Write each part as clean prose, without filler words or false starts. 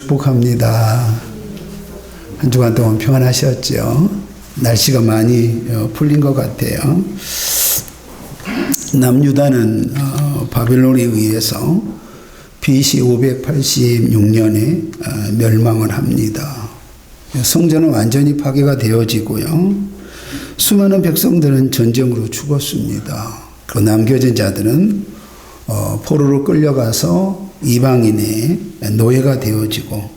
축복합니다. 한 주간 동안 평안하셨죠? 날씨가 많이 풀린 것 같아요. 남유다는 바벨론에 의해서 BC 586년에 멸망을 합니다. 성전은 완전히 파괴가 되어지고요. 수많은 백성들은 전쟁으로 죽었습니다. 그 남겨진 자들은 포로로 끌려가서 이방인의 노예가 되어지고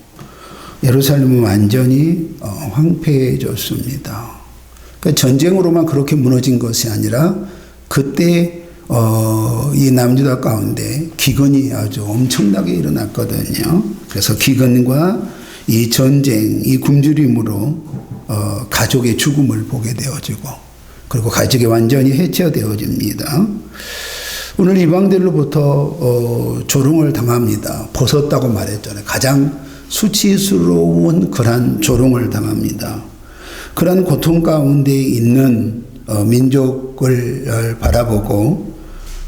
예루살렘은 완전히 황폐해졌습니다. 그러니까 전쟁으로만 그렇게 무너진 것이 아니라 그때 이 남유다 가운데 기근이 아주 엄청나게 일어났거든요. 그래서 기근과 이 전쟁, 이 굶주림으로 가족의 죽음을 보게 되어지고 그리고 가족이 완전히 해체되어집니다. 오늘 이방들로부터 조롱을 당합니다. 벗었다고 말했잖아요. 가장 수치스러운 그런 조롱을 당합니다. 그런 고통 가운데 있는 민족을 바라보고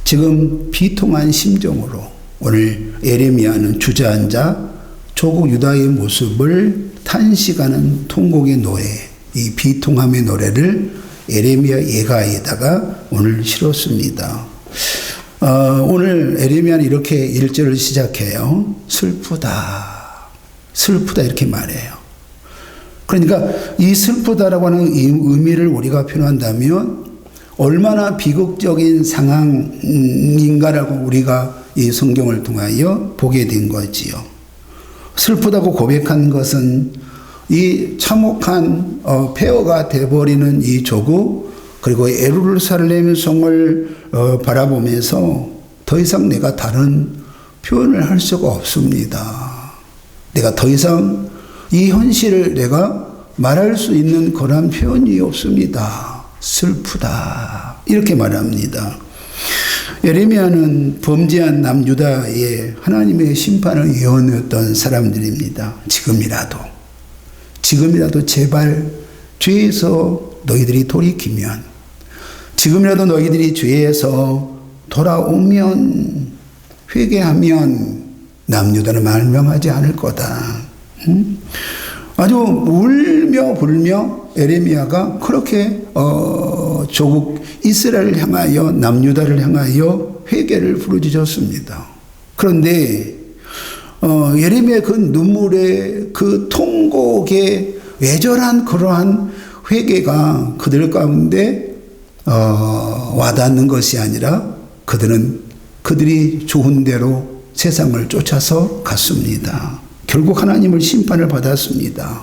지금 비통한 심정으로 오늘 예레미야는 주저앉아 조국 유다의 모습을 탄식하는 통곡의 노래, 이 비통함의 노래를 예레미야 예가에다가 오늘 실었습니다. 오늘 예레미야는 이렇게 1절을 시작해요. 슬프다. 슬프다 이렇게 말해요. 그러니까 이 슬프다라고 하는 이 의미를 우리가 표현한다면 얼마나 비극적인 상황인가라고 우리가 이 성경을 통하여 보게 된 거지요. 슬프다고 고백한 것은 이 참혹한 폐허가 돼버리는 이 조국 그리고 예루살렘 성을 바라보면서 더 이상 내가 다른 표현을 할 수가 없습니다. 내가 더 이상 이 현실을 내가 말할 수 있는 그런 표현이 없습니다. 슬프다. 이렇게 말합니다. 예레미야는 범죄한 남유다에 하나님의 심판을 예언했던 사람들입니다. 지금이라도 제발 죄에서 너희들이 돌이키면 지금이라도 너희들이 죄에서 돌아오면 회개하면 남유다는 멸망하지 않을 거다. 아주 울며 불며 예레미야가 그렇게 조국 이스라엘을 향하여 남유다를 향하여 회개를 부르짖었습니다. 그런데 예레미야의 그 눈물의 그 통곡의 외절한 그러한 회개가 그들 가운데 와닿는 것이 아니라 그들이 좋은 대로 세상을 쫓아서 갔습니다. 결국 하나님을 심판을 받았습니다.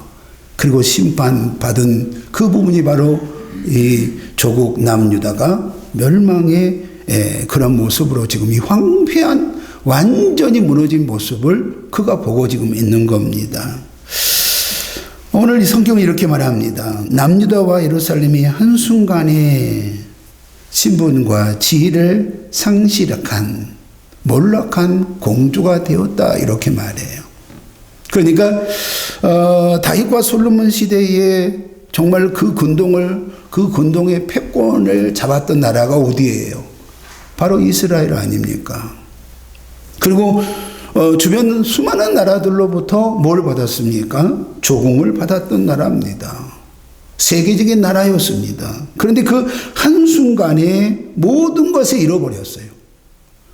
그리고 심판받은 그 부분이 바로 이 조국 남유다가 멸망의 그런 모습으로 지금 이 황폐한 완전히 무너진 모습을 그가 보고 지금 있는 겁니다. 오늘 이 성경은 이렇게 말합니다. 남유다와 예루살렘이 한순간에 신분과 지위를 상실한 몰락한 공주가 되었다 이렇게 말해요. 그러니까 다윗과 솔로몬 시대에 정말 그 근동의 패권을 잡았던 나라가 어디예요? 바로 이스라엘 아닙니까? 그리고 주변 수많은 나라들로부터 뭘 받았습니까? 조공을 받았던 나라입니다. 세계적인 나라였습니다. 그런데 그 한순간에 모든 것을 잃어버렸어요.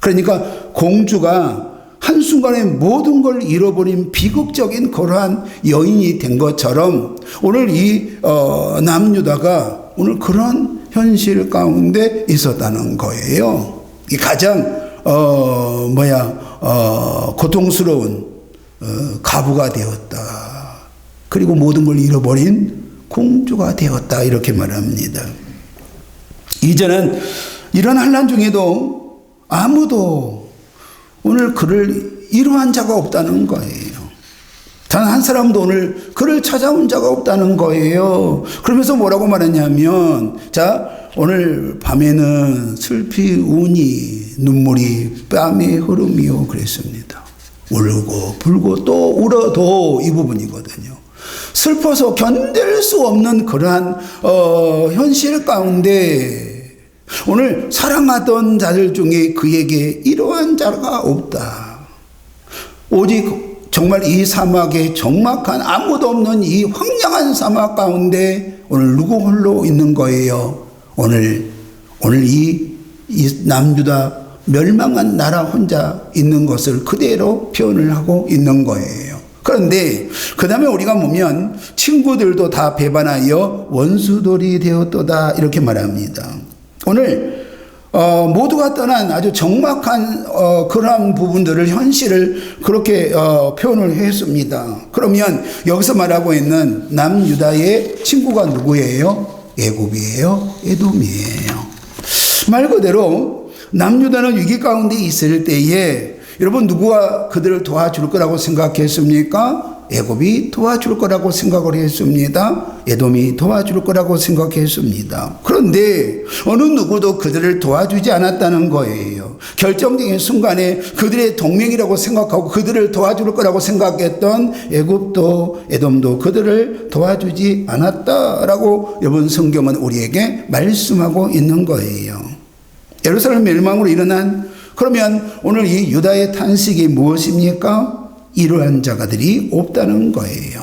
그러니까 공주가 한순간에 모든 걸 잃어버린 비극적인 그러한 여인이 된 것처럼 오늘 이 남유다가 오늘 그런 현실 가운데 있었다는 거예요. 이 가장 고통스러운 가부가 되었다. 그리고 모든 걸 잃어버린 공주가 되었다 이렇게 말합니다. 이제는 이런 환난 중에도 아무도 오늘 그를 이루한 자가 없다는 거예요. 단 한 사람도 오늘 그를 찾아온 자가 없다는 거예요. 그러면서 뭐라고 말했냐면 오늘 밤에는 슬피 우니 눈물이 뺨에 흐르며 그랬습니다. 울고 불고 또 울어도 이 부분이거든요. 슬퍼서 견딜 수 없는 그러한 현실 가운데 오늘 사랑하던 자들 중에 그에게 이러한 자가 없다. 오직 정말 이 사막에 적막한 아무도 없는 이 황량한 사막 가운데 오늘 누구 홀로 있는 거예요? 오늘 이 남유다 멸망한 나라 혼자 있는 것을 그대로 표현을 하고 있는 거예요. 그런데 그 다음에 우리가 보면 친구들도 다 배반하여 원수들이 되었도다 이렇게 말합니다. 오늘 모두가 떠난 아주 적막한 그러한 부분들을 현실을 그렇게 표현을 했습니다. 그러면 여기서 말하고 있는 남유다의 친구가 누구예요? 애굽이에요? 에돔이에요. 말 그대로 남유다는 위기 가운데 있을 때에 여러분 누구가 그들을 도와줄 거라고 생각했습니까? 애굽이 도와줄 거라고 생각을 했습니다. 에돔이 도와줄 거라고 생각했습니다. 그런데 어느 누구도 그들을 도와주지 않았다는 거예요. 결정적인 순간에 그들의 동맹이라고 생각하고 그들을 도와줄 거라고 생각했던 애굽도 에돔도 그들을 도와주지 않았다라고 여러분 성경은 우리에게 말씀하고 있는 거예요. 예루살렘 멸망으로 일어난 그러면 오늘 이 유다의 탄식이 무엇입니까? 이러한 자가들이 없다는 거예요.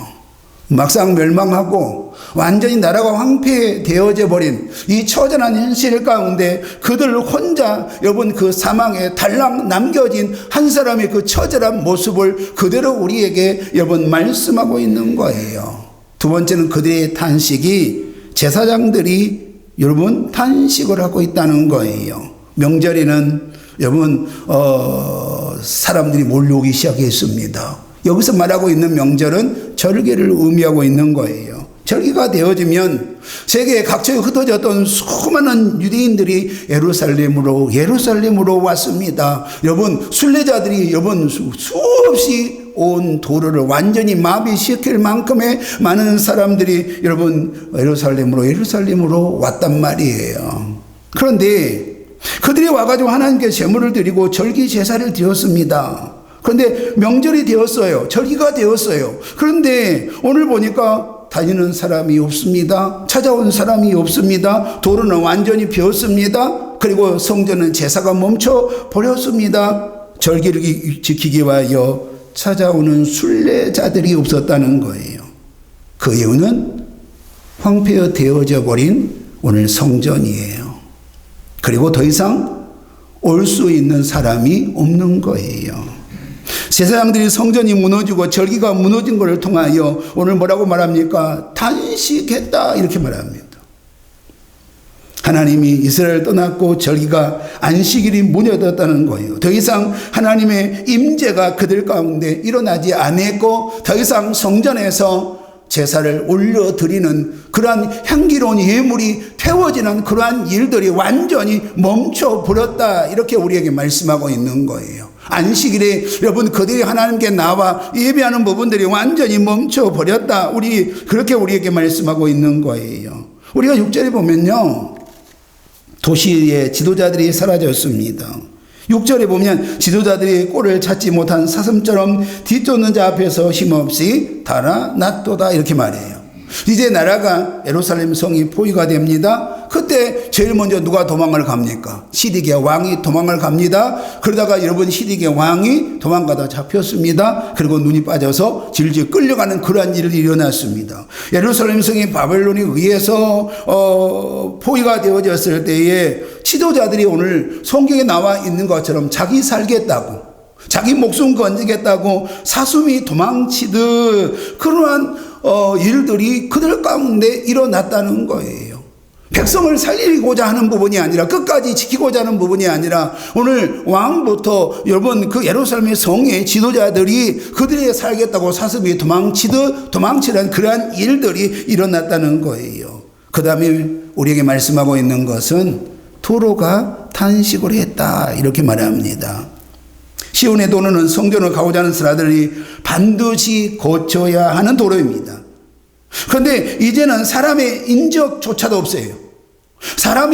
막상 멸망하고 완전히 나라가 황폐되어져 버린 이 처절한 현실 가운데 그들 혼자 여러분 그 사망에 달랑 남겨진 한 사람의 그 처절한 모습을 그대로 우리에게 여러분 말씀하고 있는 거예요. 두 번째는 그들의 탄식이 제사장들이 여러분 탄식을 하고 있다는 거예요. 명절에는 여러분 사람들이 몰려오기 시작했습니다. 여기서 말하고 있는 명절은 절기를 의미하고 있는 거예요. 절기가 되어지면 세계 각처에 흩어졌던 수많은 유대인들이 예루살렘으로 왔습니다. 여러분 순례자들이 여러분 수없이 온 도로를 완전히 마비시킬 만큼의 많은 사람들이 여러분 예루살렘으로 왔단 말이에요. 그런데 그들이 와가지고 하나님께 제물을 드리고 절기 제사를 드렸습니다. 그런데 명절이 되었어요. 절기가 되었어요. 그런데 오늘 보니까 다니는 사람이 없습니다. 찾아온 사람이 없습니다. 도로는 완전히 비었습니다. 그리고 성전은 제사가 멈춰 버렸습니다. 절기를 지키기 위하여 찾아오는 순례자들이 없었다는 거예요. 그 이유는 황폐되어져 버린 오늘 성전이에요. 그리고 더 이상 올 수 있는 사람이 없는 거예요. 제사장들이 성전이 무너지고 절기가 무너진 것을 통하여 오늘 뭐라고 말합니까? 탄식했다 이렇게 말합니다. 하나님이 이스라엘을 떠났고 절기가 안식일이 무너졌다는 거예요. 더 이상 하나님의 임재가 그들 가운데 일어나지 않았고 더 이상 성전에서 제사를 올려드리는 그러한 향기로운 예물이 태워지는 그러한 일들이 완전히 멈춰버렸다 이렇게 우리에게 말씀하고 있는 거예요. 안식일에 여러분 그들이 하나님께 나와 예배하는 부분들이 완전히 멈춰버렸다 그렇게 우리에게 말씀하고 있는 거예요. 우리가 6절에 보면요 도시의 지도자들이 사라졌습니다. 6절에 보면 지도자들이 꼴을 찾지 못한 사슴처럼 뒤쫓는 자 앞에서 힘없이 달아났도다 이렇게 말해요. 이제 나라가 예루살렘 성이 포위가 됩니다. 그때 제일 먼저 누가 도망을 갑니까? 시디기야 왕이 도망을 갑니다. 그러다가 여러분 시디기야 왕이 도망가다 잡혔습니다. 그리고 눈이 빠져서 질질 끌려가는 그러한 일이 일어났습니다. 예루살렘 성이 바벨론에 의해서 포위가 되어졌을 때에 지도자들이 오늘 성경에 나와 있는 것처럼 자기 살겠다고 자기 목숨 건지겠다고 사슴이 도망치듯 그러한 일들이 그들 가운데 일어났다는 거예요. 백성을 살리고자 하는 부분이 아니라 끝까지 지키고자 하는 부분이 아니라 오늘 왕부터 여러분 그 예루살렘의 성의 지도자들이 그들이 살겠다고 사슴이 도망치는 그러한 일들이 일어났다는 거예요. 그 다음에 우리에게 말씀하고 있는 것은 도로가 탄식을 했다 이렇게 말합니다. 시온의 도로는 성전을 가고자 하는 사람들이 반드시 거쳐야 하는 도로입니다. 그런데 이제는 사람의 인적조차도 없어요.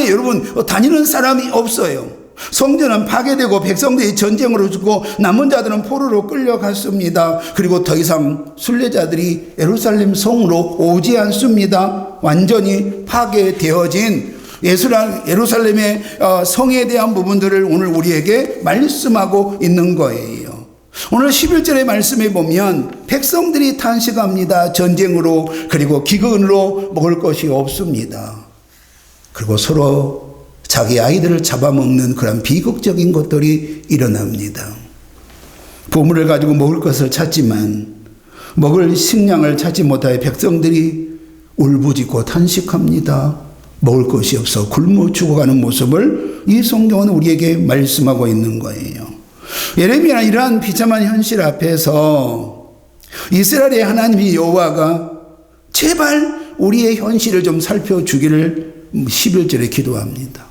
여러분 다니는 사람이 없어요. 성전은 파괴되고 백성들이 전쟁으로 죽고 남은 자들은 포로로 끌려갔습니다. 그리고 더 이상 순례자들이 예루살렘 성으로 오지 않습니다. 완전히 파괴되어진 예루살렘의 성에 대한 부분들을 오늘 우리에게 말씀하고 있는 거예요. 오늘 11절의 말씀에 보면 백성들이 탄식합니다. 전쟁으로 그리고 기근으로 먹을 것이 없습니다. 그리고 서로 자기 아이들을 잡아먹는 그런 비극적인 것들이 일어납니다. 보물을 가지고 먹을 것을 찾지만 먹을 식량을 찾지 못하여 백성들이 울부짖고 탄식합니다. 먹을 것이 없어 굶어 죽어가는 모습을 이 성경은 우리에게 말씀하고 있는 거예요. 예레미야는 이러한 비참한 현실 앞에서 이스라엘의 하나님이 여호와가 제발 우리의 현실을 좀 살펴주기를 11절에 기도합니다.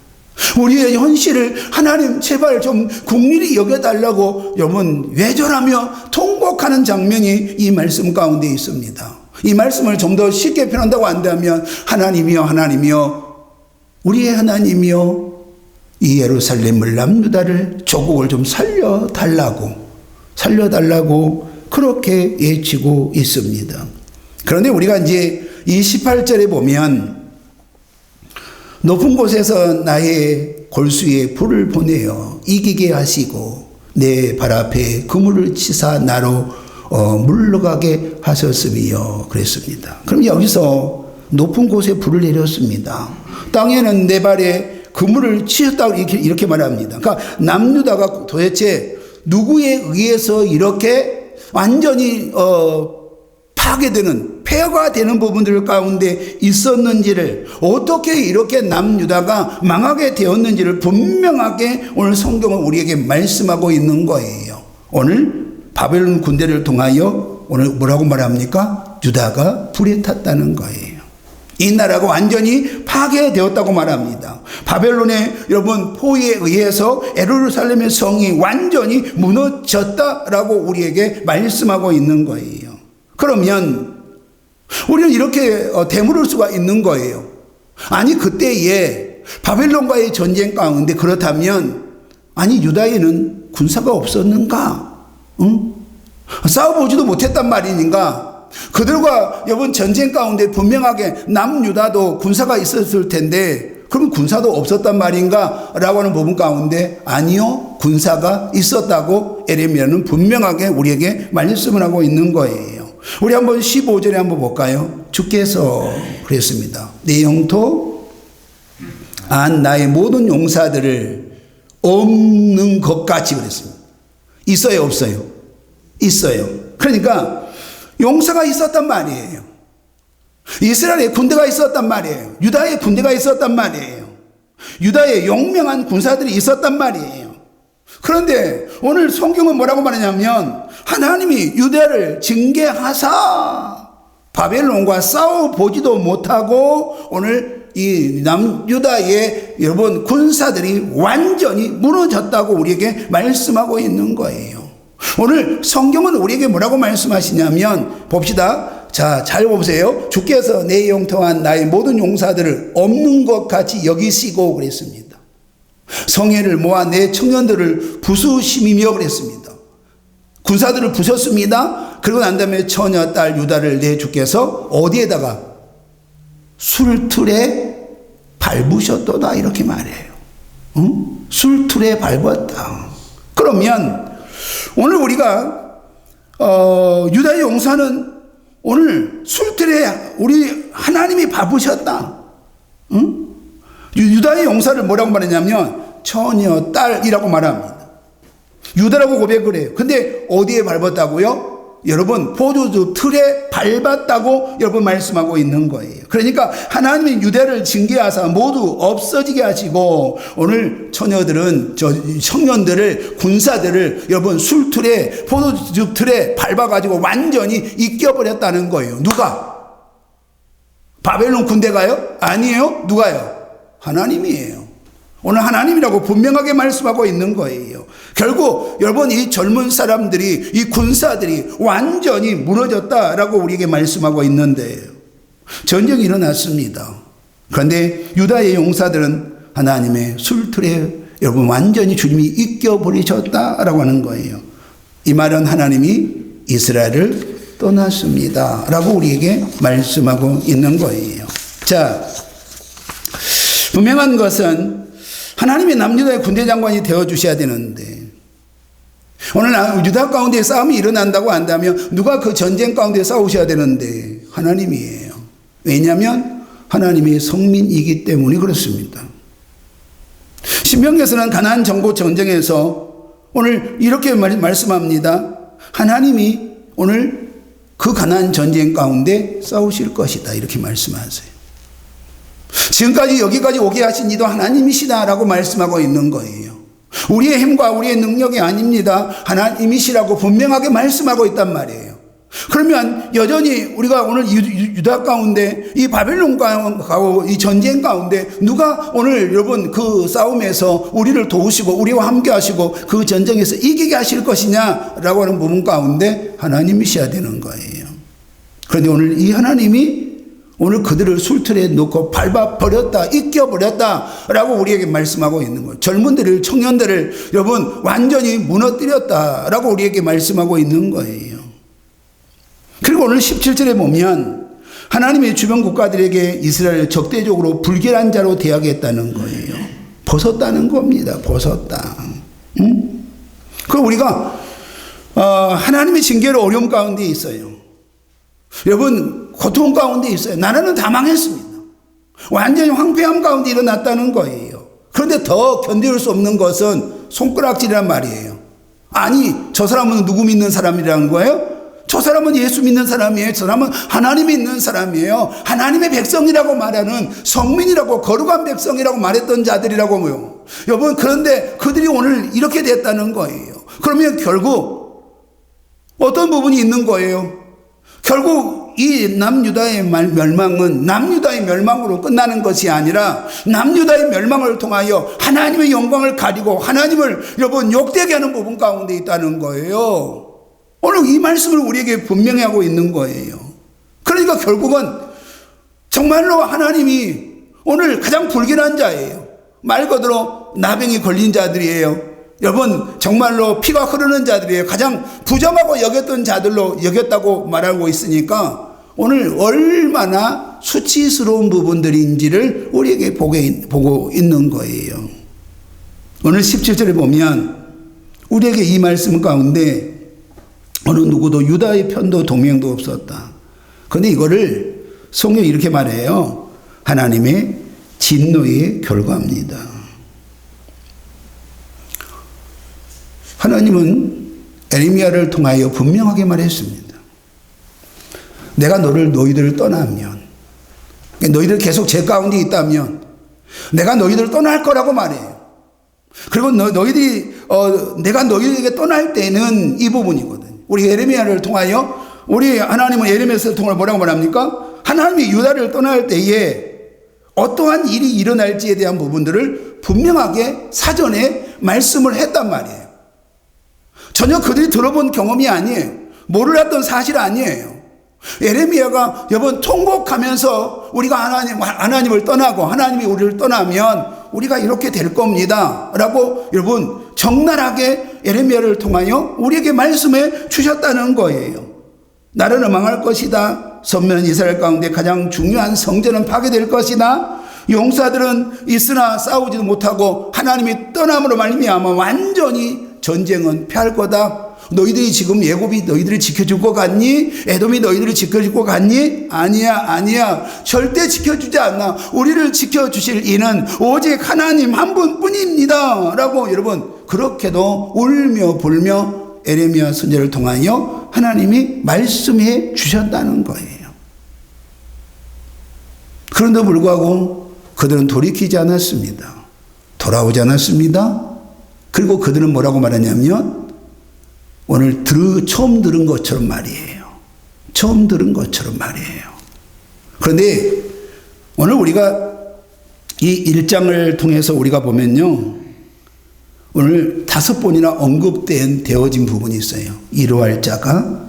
우리의 현실을 하나님 제발 좀 국민이 여겨달라고 여러분 외절하며 통곡하는 장면이 이 말씀 가운데 있습니다. 이 말씀을 좀 더 쉽게 표현한다고 한다면 하나님이여 하나님이여 우리의 하나님이여 이 예루살렘을 남유다를 조국을 좀 살려달라고 그렇게 외치고 있습니다. 그런데 우리가 이제 이 18절에 보면 높은 곳에서 나의 골수에 불을 보내어 이기게 하시고 내 발 앞에 그물을 치사 나로 물러가게 하셨으며 그랬습니다. 그럼 여기서 높은 곳에 불을 내렸습니다. 땅에는 내 발에 그물을 치셨다고 이렇게 말합니다. 그러니까 남유다가 도대체 누구에 의해서 이렇게 완전히 파괴되는 폐허가 되는 부분들 가운데 있었는지를 어떻게 이렇게 남유다가 망하게 되었는지를 분명하게 오늘 성경은 우리에게 말씀하고 있는 거예요. 오늘 바벨론 군대를 통하여 오늘 뭐라고 말합니까? 유다가 불에 탔다는 거예요. 이 나라가 완전히 파괴되었다고 말합니다. 바벨론의 여러분 포위에 의해서 예루살렘의 성이 완전히 무너졌다라고 우리에게 말씀하고 있는 거예요. 그러면 우리는 이렇게 되물을 수가 있는 거예요. 아니 그때에 바벨론과의 전쟁 가운데 그렇다면 아니 유다에는 군사가 없었는가? 응? 싸워보지도 못했단 말이니까 그들과 여러분 전쟁 가운데 분명하게 남유다도 군사가 있었을 텐데 그럼 군사도 없었단 말인가? 라고 하는 부분 가운데 아니요 군사가 있었다고 예레미야는 분명하게 우리에게 말씀을 하고 있는 거예요. 우리 한번 15절에 한번 볼까요? 주께서 그랬습니다. 내 영토 안 나의 모든 용사들을 없는 것 같이 그랬습니다. 있어요 없어요? 있어요. 그러니까 용사가 있었단 말이에요. 이스라엘의 군대가 있었단 말이에요. 유다의 군대가 있었단 말이에요. 유다의 용맹한 군사들이 있었단 말이에요. 그런데 오늘 성경은 뭐라고 말하냐면 하나님이 유다를 징계하사 바벨론과 싸워보지도 못하고 오늘 이 남유다의 여러분 군사들이 완전히 무너졌다고 우리에게 말씀하고 있는 거예요. 오늘 성경은 우리에게 뭐라고 말씀하시냐면 봅시다. 자, 잘 보세요. 주께서 내 영통한 나의 모든 용사들을 없는 것 같이 여기시고 그랬습니다. 성회를 모아 내 청년들을 부수심이며 그랬습니다. 군사들을 부셨습니다. 그리고 난 다음에 처녀 딸 유다를 내 주께서 어디에다가 술틀에 밟으셨도다 이렇게 말해요. 응? 술틀에 밟았다. 그러면 오늘 우리가 유다의 용사는 오늘 술틀에 우리 하나님이 밟으셨다. 응? 유다의 용사를 뭐라고 말하냐면 처녀 딸이라고 말합니다. 유다라고 고백을 해요. 근데 어디에 밟았다고요? 여러분 포도주 틀에 밟았다고 여러분 말씀하고 있는 거예요. 그러니까 하나님이 유다를 징계하사 모두 없어지게 하시고 오늘 처녀들은 청년들을 군사들을 여러분 술틀에 포도주 틀에 밟아가지고 완전히 이겨버렸다는 거예요. 누가? 바벨론 군대가요? 아니에요. 누가요? 하나님이에요. 오늘 하나님이라고 분명하게 말씀하고 있는 거예요. 결국 여러분 이 젊은 사람들이 이 군사들이 완전히 무너졌다라고 우리에게 말씀하고 있는데 전쟁이 일어났습니다. 그런데 유다의 용사들은 하나님의 술틀에 여러분 완전히 주님이 이겨버리셨다라고 하는 거예요. 이 말은 하나님이 이스라엘을 떠났습니다 라고 우리에게 말씀하고 있는 거예요. 자, 분명한 것은 하나님이 남유다의 군대 장관이 되어주셔야 되는데 오늘 유다 가운데 싸움이 일어난다고 한다면 누가 그 전쟁 가운데 싸우셔야 되는데 하나님이에요. 왜냐하면 하나님의 성민이기 때문에 그렇습니다. 신명기에서는 가나안 정복 전쟁에서 오늘 이렇게 말씀합니다. 하나님이 오늘 그 가나안 전쟁 가운데 싸우실 것이다 이렇게 말씀하세요. 지금까지 여기까지 오게 하신 이도 하나님이시다라고 말씀하고 있는 거예요. 우리의 힘과 우리의 능력이 아닙니다. 하나님이시라고 분명하게 말씀하고 있단 말이에요. 그러면 여전히 우리가 오늘 유다 가운데 이 바벨론 가고 이 전쟁 가운데 누가 오늘 여러분 그 싸움에서 우리를 도우시고 우리와 함께 하시고 그 전쟁에서 이기게 하실 것이냐라고 하는 부분 가운데 하나님이셔야 되는 거예요. 그런데 오늘 이 하나님이 오늘 그들을 술틀에 놓고 밟아버렸다, 이겨버렸다라고 우리에게 말씀하고 있는 거예요. 젊은들을, 청년들을 여러분 완전히 무너뜨렸다라고 우리에게 말씀하고 있는 거예요. 그리고 오늘 17절에 보면 하나님의 주변 국가들에게 이스라엘을 적대적으로 불결한 자로 대하겠다는 거예요. 벗었다는 겁니다. 벗었다. 그럼 우리가 하나님의 징계로 어려움 가운데 있어요. 여러분 고통 가운데 있어요. 나라는 다 망했습니다. 완전히 황폐함 가운데 일어났다는 거예요. 그런데 더 견딜 수 없는 것은 손가락질이란 말이에요. 아니 저 사람은 누구 믿는 사람이라는 거예요? 저 사람은 예수 믿는 사람이에요. 저 사람은 하나님 믿는 사람이에요. 하나님의 백성이라고 말하는 성민이라고 거룩한 백성이라고 말했던 자들이라고요. 여러분 그런데 그들이 오늘 이렇게 됐다는 거예요. 그러면 결국 어떤 부분이 있는 거예요? 결국 이 남유다의 멸망은 남유다의 멸망으로 끝나는 것이 아니라 남유다의 멸망을 통하여 하나님의 영광을 가리고 하나님을 여러분 욕되게 하는 부분 가운데 있다는 거예요. 오늘 이 말씀을 우리에게 분명히 하고 있는 거예요. 그러니까 결국은 정말로 하나님이 오늘 가장 불길한 자예요. 말 그대로 나병이 걸린 자들이에요. 여러분 정말로 피가 흐르는 자들이에요. 가장 부정하고 여겼던 자들로 여겼다고 말하고 있으니까 오늘 얼마나 수치스러운 부분들인지를 우리에게 보고 있는 거예요. 오늘 17절에 보면 우리에게 이 말씀 가운데 어느 누구도 유다의 편도 동맹도 없었다. 그런데 이거를 성경이 이렇게 말해요. 하나님의 진노의 결과입니다. 하나님은 에레미야를 통하여 분명하게 말했습니다. 내가 너희들을 떠나면, 너희들 계속 제 가운데 있다면 내가 너희들을 떠날 거라고 말해요. 그리고 너희들이 내가 너희에게 떠날 때는 이 부분이거든요. 우리 에레미야를 통하여 우리 하나님은 에레미야를 통하여 뭐라고 말합니까? 하나님이 유다를 떠날 때에 어떠한 일이 일어날지에 대한 부분들을 분명하게 사전에 말씀을 했단 말이에요. 전혀 그들이 들어본 경험이 아니에요. 몰랐던 사실 아니에요. 에레미야가 여러분 통곡하면서 우리가 하나님을 떠나고 하나님이 우리를 떠나면 우리가 이렇게 될 겁니다 라고 여러분 적나라하게 에레미야를 통하여 우리에게 말씀해 주셨다는 거예요. 나라는 망할 것이다. 선면 이스라엘 가운데 가장 중요한 성전은 파괴될 것이다. 용사들은 있으나 싸우지도 못하고 하나님이 떠남으로 말미암아 완전히 전쟁은 패할 거다. 너희들이 지금 예굽이 너희들을 지켜줄 것 같니? 에돔이 너희들을 지켜줄 것 같니? 아니야. 절대 지켜주지 않나. 우리를 지켜주실 이는 오직 하나님 한 분뿐입니다 라고 여러분 그렇게도 울며 불며 에레미야 선지자를 통하여 하나님이 말씀해 주셨다는 거예요. 그런데도 불구하고 그들은 돌이키지 않았습니다. 돌아오지 않았습니다. 그리고 그들은 뭐라고 말하냐면 오늘 처음 들은 것처럼 말이에요. 처음 들은 것처럼 말이에요. 그런데 오늘 우리가 이 1장을 통해서 우리가 보면요. 오늘 5번이나 되어진 부분이 있어요. 이루할 자가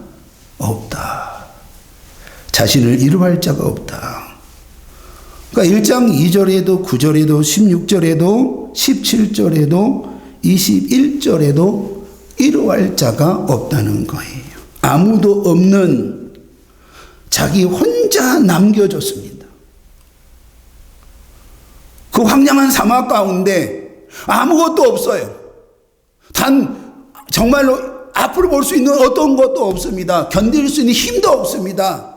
없다. 자신을 이루할 자가 없다. 그러니까 1장 2절에도 9절에도 16절에도 17절에도 21절에도 이루할 자가 없다는 거예요. 아무도 없는 자기 혼자 남겨졌습니다. 그 황량한 사막 가운데 아무것도 없어요. 단 정말로 앞으로 볼 수 있는 어떤 것도 없습니다. 견딜 수 있는 힘도 없습니다.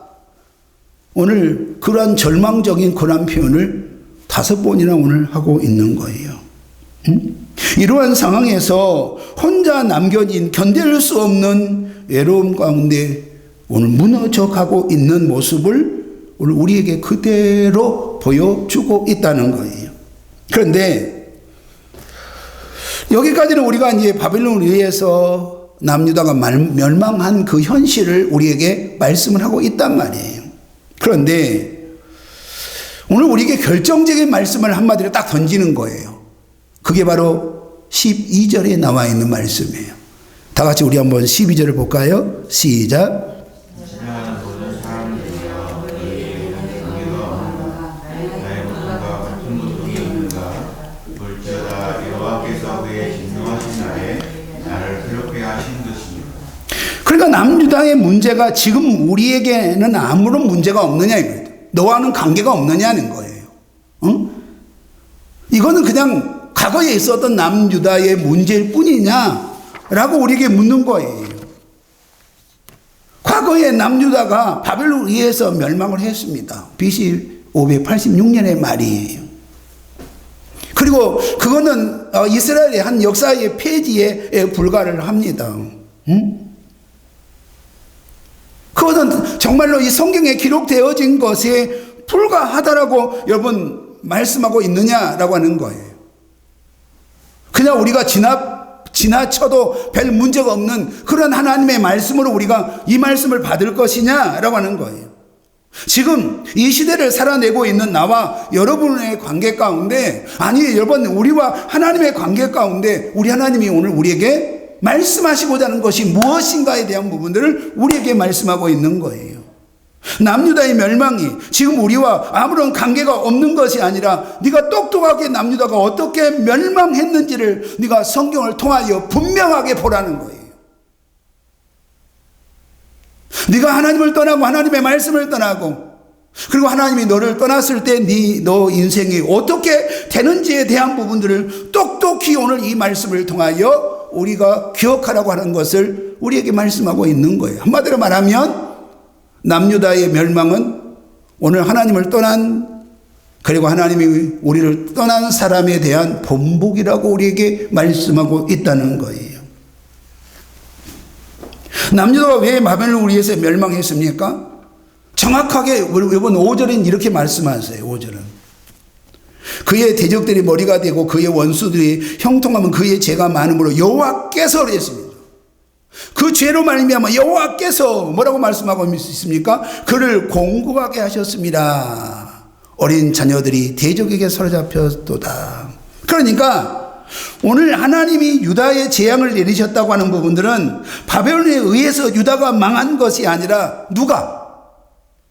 오늘 그러한 절망적인 고난 표현을 5번이나 오늘 하고 있는 거예요. 이러한 상황에서 혼자 남겨진 견딜 수 없는 외로움 가운데 오늘 무너져 가고 있는 모습을 오늘 우리에게 그대로 보여주고 있다는 거예요. 그런데 여기까지는 우리가 이제 바벨론에 의해서 남유다가 멸망한 그 현실을 우리에게 말씀을 하고 있단 말이에요. 그런데 오늘 우리에게 결정적인 말씀을 한마디로 딱 던지는 거예요. 그게 바로 12절에 나와 있는 말씀이에요. 다 같이 우리 한번 12절을 볼까요? 시작. 그러니까 남유다의 문제가 지금 우리에게는 아무런 문제가 없느냐 이거예요. 너와는 관계가 없느냐는 거예요. 응? 이거는 그냥 과거에 있었던 남유다의 문제일 뿐이냐라고 우리에게 묻는 거예요. 과거에 남유다가 바벨론에 의해서 멸망을 했습니다. BC 586년의 말이에요. 그리고 그거는 이스라엘의 한 역사의 폐지에 불과를 합니다. 응? 그것은 정말로 이 성경에 기록되어진 것에 불과하다라고 여러분 말씀하고 있느냐라고 하는 거예요. 그냥 우리가 지나쳐도 별 문제가 없는 그런 하나님의 말씀으로 우리가 이 말씀을 받을 것이냐라고 하는 거예요. 지금 이 시대를 살아내고 있는 나와 여러분의 관계 가운데, 아니 여러분 우리와 하나님의 관계 가운데 우리 하나님이 오늘 우리에게 말씀하시고자 하는 것이 무엇인가에 대한 부분들을 우리에게 말씀하고 있는 거예요. 남유다의 멸망이 지금 우리와 아무런 관계가 없는 것이 아니라 네가 똑똑하게 남유다가 어떻게 멸망했는지를 네가 성경을 통하여 분명하게 보라는 거예요. 네가 하나님을 떠나고 하나님의 말씀을 떠나고 그리고 하나님이 너를 떠났을 때 너 인생이 어떻게 되는지에 대한 부분들을 똑똑히 오늘 이 말씀을 통하여 우리가 기억하라고 하는 것을 우리에게 말씀하고 있는 거예요. 한마디로 말하면 남유다의 멸망은 오늘 하나님을 떠난, 그리고 하나님이 우리를 떠난 사람에 대한 본복이라고 우리에게 말씀하고 있다는 거예요. 남유다가 왜 바벨론을 위해서 멸망했습니까? 정확하게 이번 5절은 이렇게 말씀하세요. 5절은 그의 대적들이 머리가 되고 그의 원수들이 형통하면 그의 죄가 많음으로 여호와께서 그랬습니다. 그 죄로 말미암아 여호와께서 뭐라고 말씀하고 있습니까? 그를 공고하게 하셨습니다. 어린 자녀들이 대적에게 사로잡혔도다. 그러니까 오늘 하나님이 유다의 재앙을 내리셨다고 하는 부분들은 바벨론에 의해서 유다가 망한 것이 아니라 누가?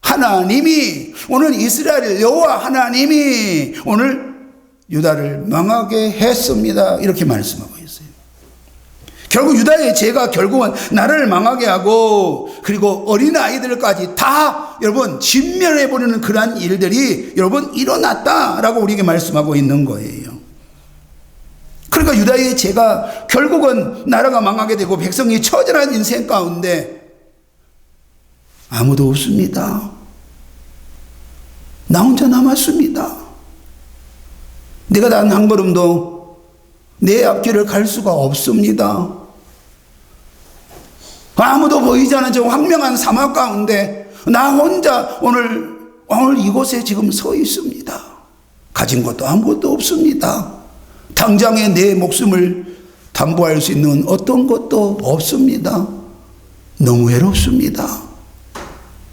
하나님이, 오늘 이스라엘 여호와 하나님이 오늘 유다를 망하게 했습니다. 이렇게 말씀하고 있어요. 결국 유다의 죄가 결국은 나라를 망하게 하고 그리고 어린아이들까지 다 여러분 진멸해버리는 그러한 일들이 여러분 일어났다라고 우리에게 말씀하고 있는 거예요. 그러니까 유다의 죄가 결국은 나라가 망하게 되고 백성이 처절한 인생 가운데 아무도 없습니다. 나 혼자 남았습니다. 내가 단 한 걸음도 내 앞길을 갈 수가 없습니다. 아무도 보이지 않는 저 황명한 사막 가운데 나 혼자 오늘 이곳에 지금 서 있습니다. 가진 것도 아무것도 없습니다. 당장에 내 목숨을 담보할 수 있는 어떤 것도 없습니다. 너무 외롭습니다.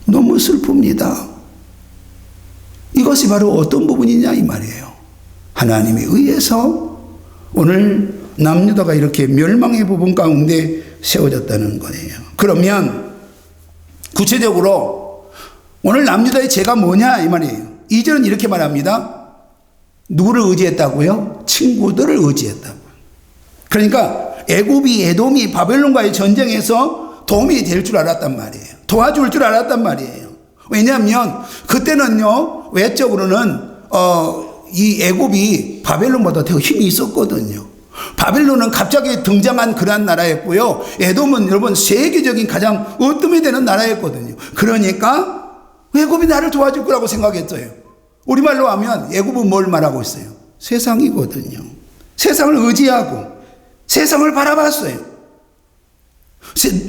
너무 슬픕니다. 이것이 바로 어떤 부분이냐 이 말이에요. 하나님에 의해서 오늘 남유다가 이렇게 멸망의 부분 가운데 세워졌다는 거예요. 그러면 구체적으로 오늘 남유다의 죄가 뭐냐 이 말이에요. 2절은 이렇게 말합니다. 누구를 의지했다고요? 친구들을 의지했다고. 그러니까 애굽이 에돔이 바벨론과의 전쟁에서 도움이 될 줄 알았단 말이에요. 도와줄 줄 알았단 말이에요. 왜냐하면 그때는요 외적으로는 이 애굽이 바벨론보다 더 힘이 있었거든요. 바벨론은 갑자기 등장한 그러한 나라였고요. 에돔은 여러분 세계적인 가장 으뜸이 되는 나라였거든요. 그러니까 애굽이 나를 도와줄 거라고 생각했어요. 우리말로 하면 애굽은 뭘 말하고 있어요? 세상이거든요. 세상을 의지하고 세상을 바라봤어요.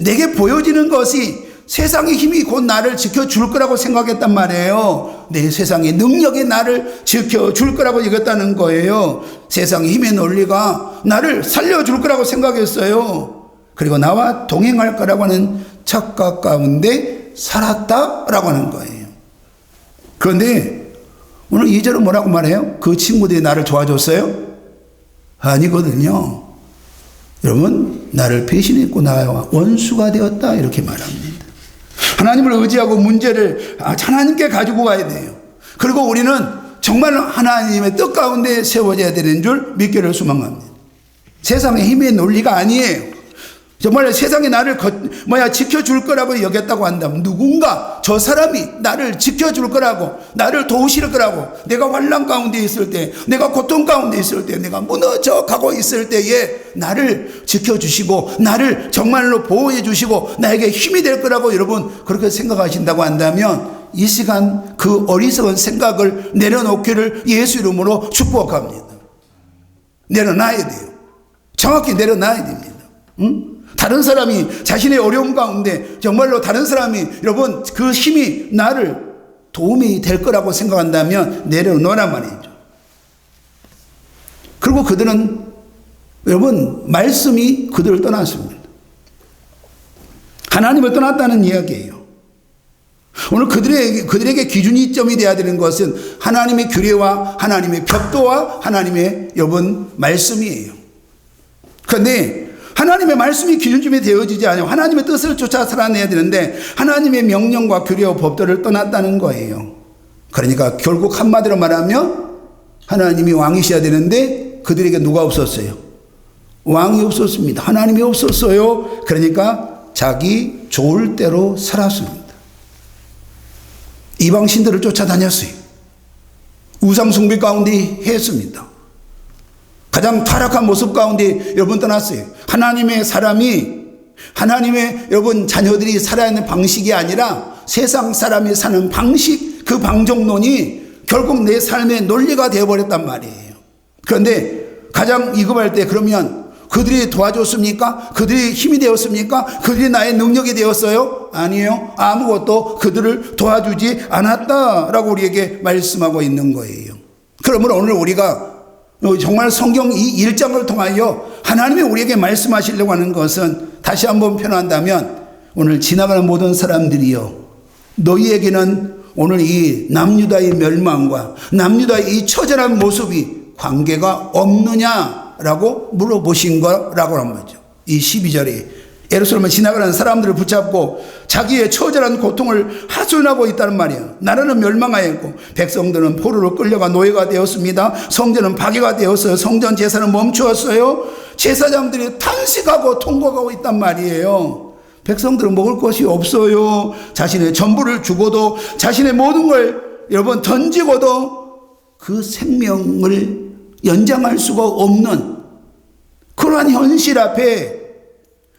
내게 보여지는 것이 세상의 힘이 곧 나를 지켜줄 거라고 생각했단 말이에요. 내 세상의 능력이 나를 지켜줄 거라고 여겼다는 거예요. 세상의 힘의 논리가 나를 살려줄 거라고 생각했어요. 그리고 나와 동행할 거라고 하는 착각 가운데 살았다라고 하는 거예요. 그런데 오늘 2절은 뭐라고 말해요? 그 친구들이 나를 도와줬어요? 아니거든요. 여러분, 나를 배신했고 나와 원수가 되었다 이렇게 말합니다. 하나님을 의지하고 문제를 하나님께 가지고 가야 돼요. 그리고 우리는 정말 하나님의 뜻 가운데 세워져야 되는 줄 믿기를 소망합니다. 세상의 힘의 논리가 아니에요. 정말 세상이 나를 지켜줄 거라고 여겼다고 한다면 누군가 저 사람이 나를 지켜줄 거라고, 나를 도우실 거라고, 내가 환난 가운데 있을 때, 내가 고통 가운데 있을 때, 내가 무너져 가고 있을 때에 나를 지켜주시고 나를 정말로 보호해 주시고 나에게 힘이 될 거라고 여러분 그렇게 생각하신다고 한다면 이 시간 그 어리석은 생각을 내려놓기를 예수 이름으로 축복합니다. 내려놔야 돼요. 정확히 내려놔야 됩니다. 응? 다른 사람이 자신의 어려움 가운데 정말로 다른 사람이 여러분 그 힘이 나를 도움이 될 거라고 생각한다면 내려놓으란 말이죠. 그리고 그들은 여러분 말씀이 그들을 떠났습니다. 하나님을 떠났다는 이야기예요. 오늘 그들에게 기준이점이 되어야 되는 것은 하나님의 규례와 하나님의 법도와 하나님의 여러분 말씀이에요. 그런데 하나님의 말씀이 기준점이 되어지지 않아요. 하나님의 뜻을 쫓아 살아내야 되는데 하나님의 명령과 규례와 법도를 떠났다는 거예요. 그러니까 결국 한마디로 말하면 하나님이 왕이셔야 되는데 그들에게 누가 없었어요? 왕이 없었습니다. 하나님이 없었어요. 그러니까 자기 좋을 대로 살았습니다. 이방 신들을 쫓아다녔어요. 우상숭배 가운데 했습니다. 가장 타락한 모습 가운데 여러분 떠났어요. 하나님의 사람이 하나님의 여러분 자녀들이 살아야 하는 방식이 아니라 세상 사람이 사는 방식, 그 방종론이 결국 내 삶의 논리가 되어버렸단 말이에요. 그런데 가장 위급할 때 그러면 그들이 도와줬습니까? 그들이 힘이 되었습니까? 그들이 나의 능력이 되었어요? 아니에요. 아무것도 그들을 도와주지 않았다라고 우리에게 말씀하고 있는 거예요. 그러므로 오늘 우리가 정말 성경 이 1장을 통하여 하나님이 우리에게 말씀하시려고 하는 것은 다시 한번 표현한다면 오늘 지나가는 모든 사람들이요 너희에게는 오늘 이 남유다의 멸망과 남유다의 이 처절한 모습이 관계가 없느냐라고 물어보신 거라고 한 거죠. 이 12절에 예루살렘을 지나가는 사람들을 붙잡고 자기의 처절한 고통을 하소연하고 있다는 말이에요. 나라는 멸망하였고 백성들은 포로로 끌려가 노예가 되었습니다. 성전은 파괴가 되었어요. 성전 제사는 멈추었어요. 제사장들이 탄식하고 통곡하고 있단 말이에요. 백성들은 먹을 것이 없어요. 자신의 전부를 주고도 자신의 모든 걸 여러분 던지고도 그 생명을 연장할 수가 없는 그러한 현실 앞에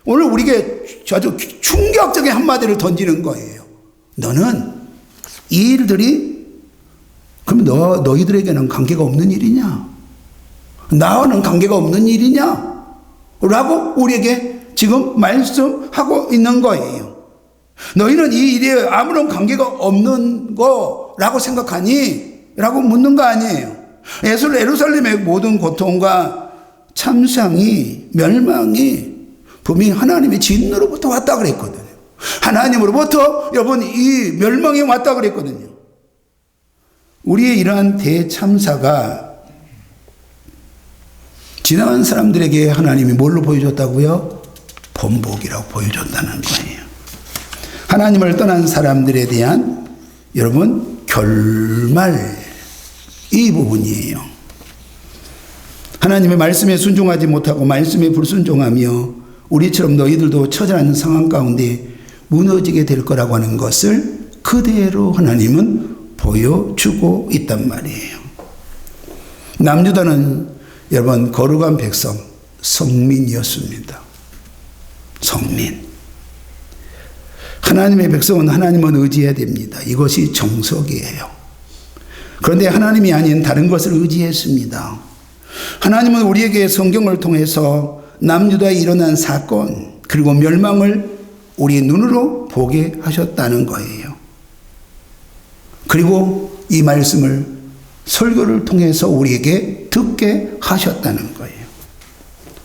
오늘 우리에게 아주 충격적인 한마디를 던지는 거예요. 너는 이 일들이 그럼 너희들에게는 관계가 없는 일이냐? 나와는 관계가 없는 일이냐? 라고 우리에게 지금 말씀하고 있는 거예요. 너희는 이 일에 아무런 관계가 없는 거라고 생각하니? 라고 묻는 거 아니에요. 예루살렘의 모든 고통과 참상이 멸망이 분명히 하나님의 진노로부터 왔다 그랬거든요. 하나님으로부터 여러분 이 멸망이 왔다 그랬거든요. 우리의 이러한 대참사가 지나간 사람들에게 하나님이 뭘로 보여줬다고요? 본복이라고 보여줬다는 거예요. 하나님을 떠난 사람들에 대한 여러분 결말 이 부분이에요. 하나님의 말씀에 순종하지 못하고 말씀에 불순종하며 우리처럼 너희들도 처절한 상황 가운데 무너지게 될 거라고 하는 것을 그대로 하나님은 보여주고 있단 말이에요. 남유다는 여러분 거룩한 백성, 성민이었습니다. 성민. 하나님의 백성은 하나님을 의지해야 됩니다. 이것이 정석이에요. 그런데 하나님이 아닌 다른 것을 의지했습니다. 하나님은 우리에게 성경을 통해서 남유다에 일어난 사건 그리고 멸망을 우리 눈으로 보게 하셨다는 거예요. 그리고 이 말씀을 설교를 통해서 우리에게 듣게 하셨다는 거예요.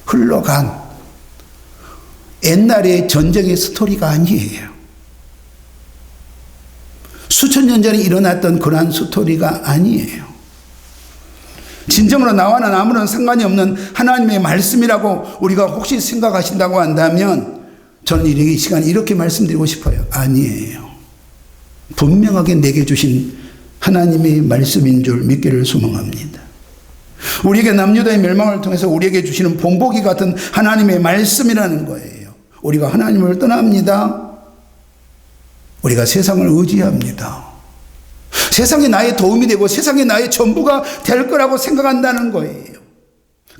흘러간 옛날의 전쟁의 스토리가 아니에요. 수천 년 전에 일어났던 그러한 스토리가 아니에요. 진정으로 나와는 아무런 상관이 없는 하나님의 말씀이라고 우리가 혹시 생각하신다고 한다면 저는 이 시간 이렇게 말씀드리고 싶어요. 아니에요. 분명하게 내게 주신 하나님의 말씀인 줄 믿기를 소망합니다. 우리에게 남유다의 멸망을 통해서 우리에게 주시는 본보기 같은 하나님의 말씀이라는 거예요. 우리가 하나님을 떠납니다. 우리가 세상을 의지합니다. 세상이 나의 도움이 되고 세상이 나의 전부가 될 거라고 생각한다는 거예요.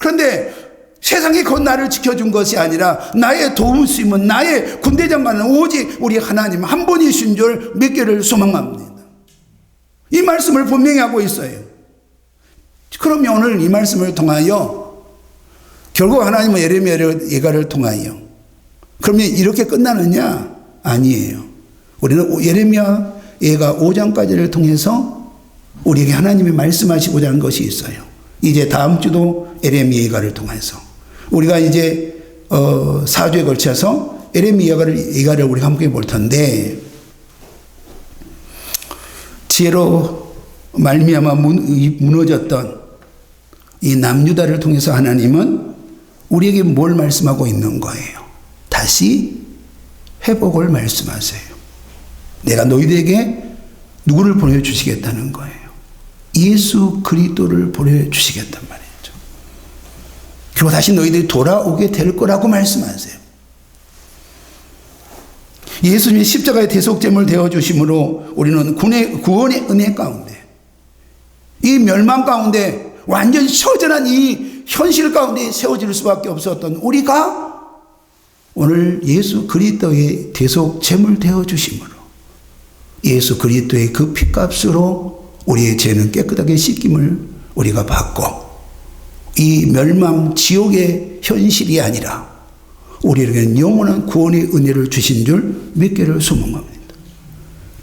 그런데 세상이 곧 나를 지켜준 것이 아니라 나의 도움 쓰임은 나의 군대장관은 오직 우리 하나님 한 분이신 줄 믿기를 소망합니다. 이 말씀을 분명히 하고 있어요. 그러면 오늘 이 말씀을 통하여 결국 하나님은 예레미야 예가를 통하여 그러면 이렇게 끝나느냐? 아니에요. 우리는 예레미야 예가 5장까지를 통해서 우리에게 하나님이 말씀하시고자 하는 것이 있어요. 이제 다음 주도 예레미야 예가를 통해서 우리가 이제 4주에 걸쳐서 예레미야 예가를 우리가 함께 볼 텐데 지혜로 말미암아 무너졌던 이 남유다를 통해서 하나님은 우리에게 뭘 말씀하고 있는 거예요? 다시 회복을 말씀하세요. 내가 너희들에게 누구를 보내주시겠다는 거예요? 예수 그리스도를 보내주시겠단 말이죠. 그리고 다시 너희들이 돌아오게 될 거라고 말씀하세요. 예수님이 십자가의 대속제물 되어주심으로 우리는 구원의 은혜 가운데 이 멸망 가운데 완전 처절한 이 현실 가운데 세워질 수밖에 없었던 우리가 오늘 예수 그리스도의 대속제물 되어주심으로 예수 그리스도의 그 피값으로 우리의 죄는 깨끗하게 씻김을 우리가 받고 이 멸망 지옥의 현실이 아니라 우리에게는 영원한 구원의 은혜를 주신 줄 믿기를 소망합니다.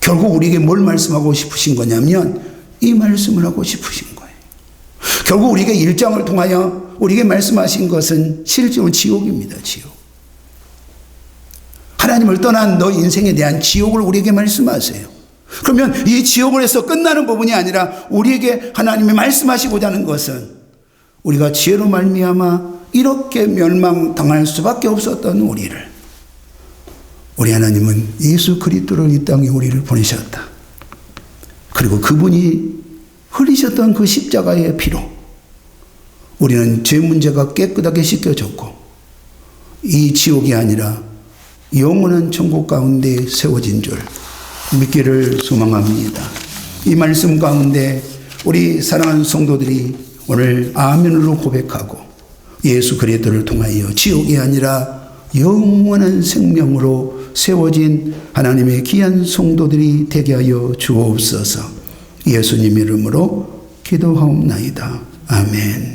결국 우리에게 뭘 말씀하고 싶으신 거냐면 이 말씀을 하고 싶으신 거예요. 결국 우리에게 1장을 통하여 우리에게 말씀하신 것은 실제로 지옥입니다. 지옥. 하나님을 떠난 너 인생에 대한 지옥을 우리에게 말씀하세요. 그러면 이 지옥에서 끝나는 부분이 아니라 우리에게 하나님이 말씀하시고자 하는 것은 우리가 지혜로 말미암아 이렇게 멸망당할 수밖에 없었던 우리 하나님은 예수 그리스도를 이 땅에 우리를 보내셨다. 그리고 그분이 흘리셨던 그 십자가의 피로 우리는 죄 문제가 깨끗하게 씻겨졌고 이 지옥이 아니라 영원한 천국 가운데 세워진 줄 믿기를 소망합니다. 이 말씀 가운데 우리 사랑하는 성도들이 오늘 아멘으로 고백하고 예수 그리스도를 통하여 지옥이 아니라 영원한 생명으로 세워진 하나님의 귀한 성도들이 되게 하여 주옵소서. 예수님 이름으로 기도하옵나이다. 아멘.